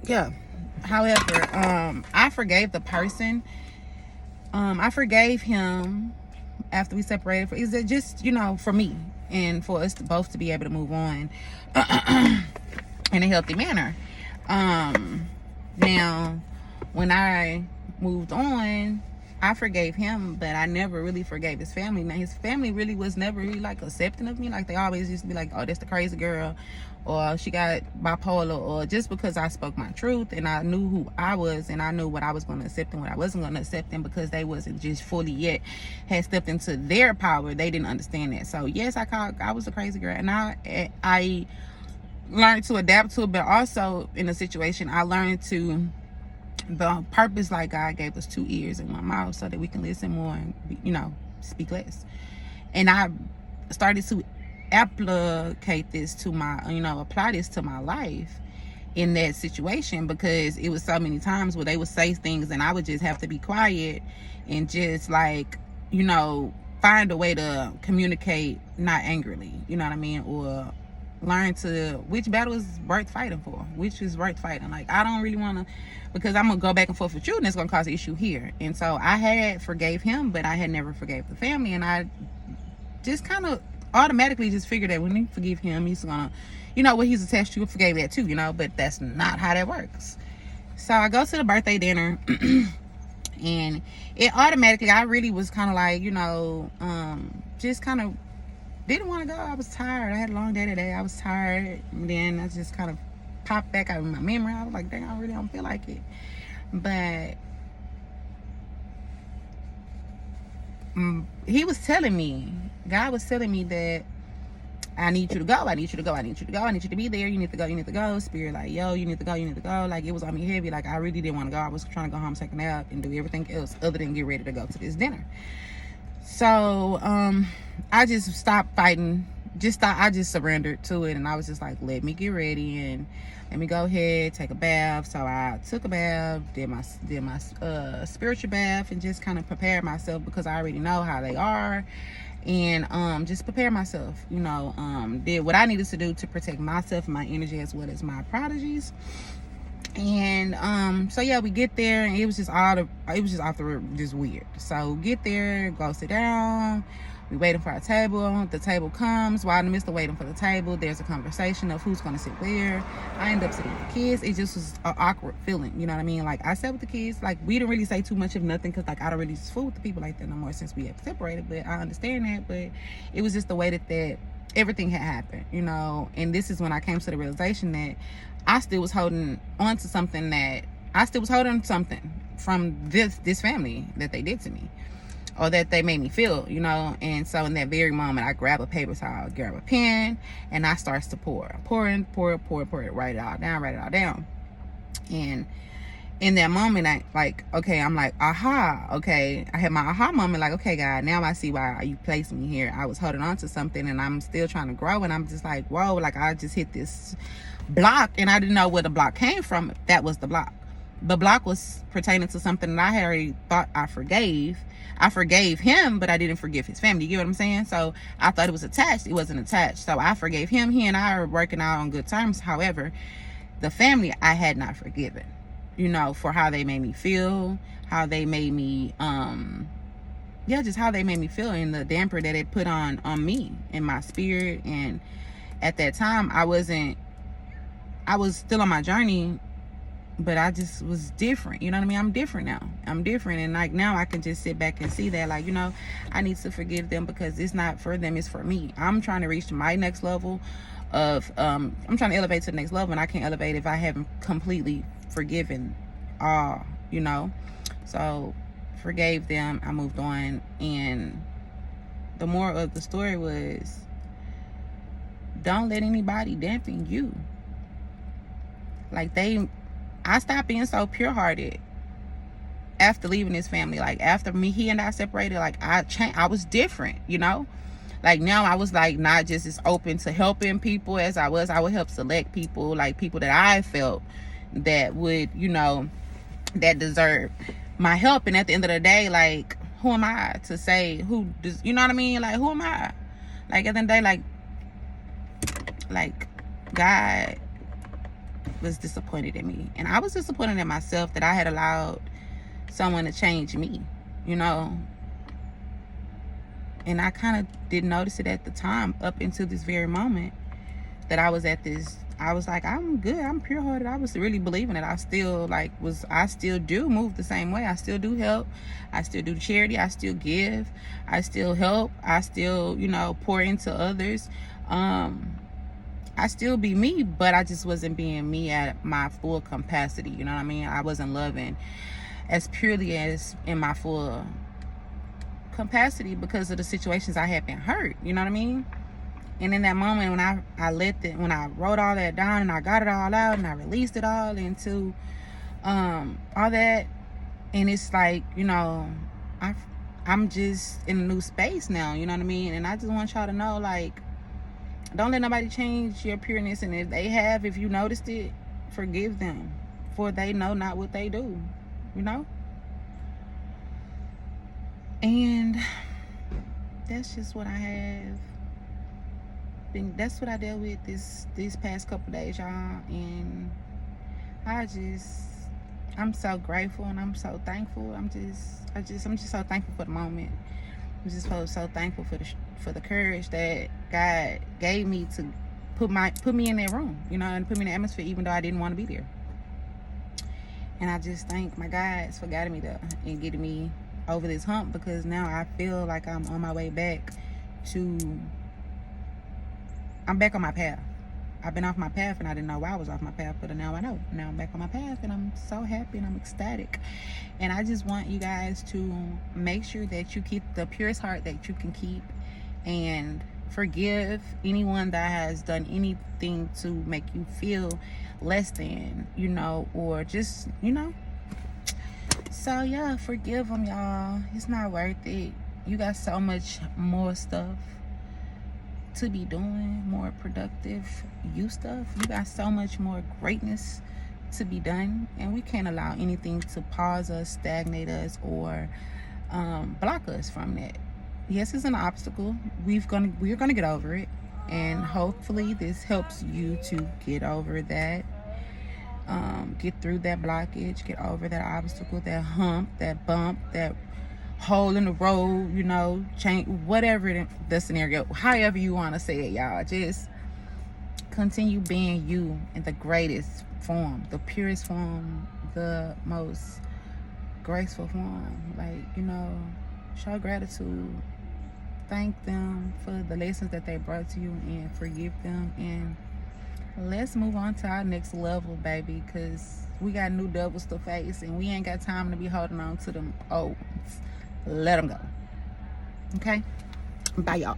Yeah. However, I forgave the person. I forgave him after we separated. Is it just, for me and for us to both to be able to move on in a healthy manner. Now, when I moved on, I forgave him, but I never really forgave his family. Now, his family really was never really like accepting of me. Like, they always used to be like, oh, that's the crazy girl, or she got bipolar, or just because I spoke my truth and I knew who I was and I knew what I was going to accept and what I wasn't going to accept, and because they wasn't just fully yet had stepped into their power, they didn't understand that. So yes, I was a crazy girl, and I learned to adapt to it, but also in a situation I learned to, the purpose, like God gave us 2 ears and 1 mouth so that we can listen more and speak less. And I started to apply this to my life in that situation, because it was so many times where they would say things and I would just have to be quiet and just find a way to communicate, not angrily, you know what I mean, or learn to which battle is worth fighting for, which is worth fighting. Like, I don't really want to, because I'm gonna go back and forth with you and it's gonna cause an issue here. And so I had forgave him, but I had never forgave the family, and I just kind of automatically just figured that when you forgive him, he's gonna, what he's attached to, forgave that too, but that's not how that works. So I go to the birthday dinner and it automatically, I really was kind of like, just kind of didn't want to go. I was tired. I had a long day today. I was tired. And then I just kind of popped back out of my memory. I was like, dang, I really don't feel like it. But he was telling me, God was telling me that I need you to go. I need you to go. I need you to go. I need you to be there. You need to go. You need to go. Spirit, like, yo, you need to go. You need to go. Like, it was on me heavy. Like, I really didn't want to go. I was trying to go home, take a nap, and do everything else other than get ready to go to this dinner. So I just stopped fighting. I just surrendered to it, and I was just like, let me get ready and let me go ahead, take a bath. So I took a bath, did my spiritual bath, and just kind of prepared myself, because I already know how they are, and just prepare myself. Did what I needed to do to protect myself and my energy as well as my prodigies. And so yeah, we get there, and it was just just weird. So get there, go sit down, we waiting for our table. The table comes. While in the midst of waiting for the table, there's a conversation of who's going to sit where. I end up sitting with the kids. It just was an awkward feeling, you know what I mean? Like, I sat with the kids. Like, we didn't really say too much of nothing, because like, I don't really fool with the people like that no more since we have separated. But I understand that. But it was just the way that everything had happened, and this is when I came to the realization that I still was holding on to something, from this family that they did to me, or that they made me feel, and so in that very moment, I grab a paper towel, grab a pen, and I starts to pour it, write it all down. And in that moment, I'm like, aha, okay. I had my aha moment, like, okay, God, now I see why you placed me here. I was holding on to something, and I'm still trying to grow, and I'm just like, whoa, like, I just hit this block, and I didn't know where the block came from. That was the block. The block was pertaining to something that I had already thought I forgave. I forgave him, but I didn't forgive his family. You get what I'm saying? So I thought it was attached. It wasn't attached. So I forgave him. He and I are working out on good terms. However, the family I had not forgiven, for how they made me feel, how they made me, just how they made me feel, and the damper that it put on me and my spirit. And at that time, I was still on my journey, but I just was different. You know what I mean? I'm different now. And like, now I can just sit back and see that, like, I need to forgive them, because it's not for them, it's for me. I'm trying to reach my next level of, I'm trying to elevate to the next level, and I can't elevate if I haven't completely forgiven all, So forgave them, I moved on, and the moral of the story was, don't let anybody dampen you. Like, I stopped being so pure-hearted after leaving this family. Like, after he and I separated, like, I changed. I was different, Like, now I was, like, not just as open to helping people as I was. I would help select people, like, people that I felt that would, that deserve my help. And at the end of the day, like, who am I to say who does, you know what I mean? Like, who am I? Like, at the end of the day, like, God was disappointed in me. And I was disappointed in myself that I had allowed someone to change me, you know. And I kind of didn't notice it at the time, up until this very moment that I was at this. I was like, I'm good, I'm pure hearted. I was really believing it. I still I still do move the same way. I still do help. I still do charity. I still give. I still help. I still, you know, pour into others. I still be me, but I just wasn't being me at my full capacity. You know what I mean? I wasn't loving as purely as in my full capacity because of the situations I had been hurt. You know what I mean? And in that moment, when I wrote all that down and I got it all out and I released it all into all that, and it's like, you know, I'm just in a new space now. You know what I mean? And I just want y'all to know, like, don't let nobody change your pureness. And if they have, if you noticed it, forgive them, for they know not what they do. You know? And that's just what I have. That's what I dealt with these past couple days, y'all. And I'm so grateful and I'm so thankful. I'm just so thankful for the moment. I'm just so thankful for the courage that God gave me to put me in that room, you know, and put me in the atmosphere, even though I didn't want to be there. And I just thank my guides for guiding me there and getting me over this hump, because now I feel like I'm on my way back I'm back on my path. I've been off my path and I didn't know why I was off my path, but now I know. Now I'm back on my path and I'm so happy and I'm ecstatic. And I just want you guys to make sure that you keep the purest heart that you can keep, and forgive anyone that has done anything to make you feel less than, you know, or just, you know. So yeah, forgive them, y'all. It's not worth it. You got so much more stuff to be doing, more productive you stuff. You got so much more greatness to be done, and we can't allow anything to pause us, stagnate us, or block us from that. Yes, it's an obstacle. We're gonna get over it, and hopefully this helps you to get over that, get through that blockage, get over that obstacle, that hump, that bump, that hole in the road, you know, change, whatever the scenario, however you want to say it, y'all. Just continue being you in the greatest form, the purest form, the most graceful form. Like, you know, show gratitude, thank them for the lessons that they brought to you, and forgive them, and let's move on to our next level, baby, because we got new devils to face and we ain't got time to be holding on to them old ones. Let them go. Okay? Bye, y'all.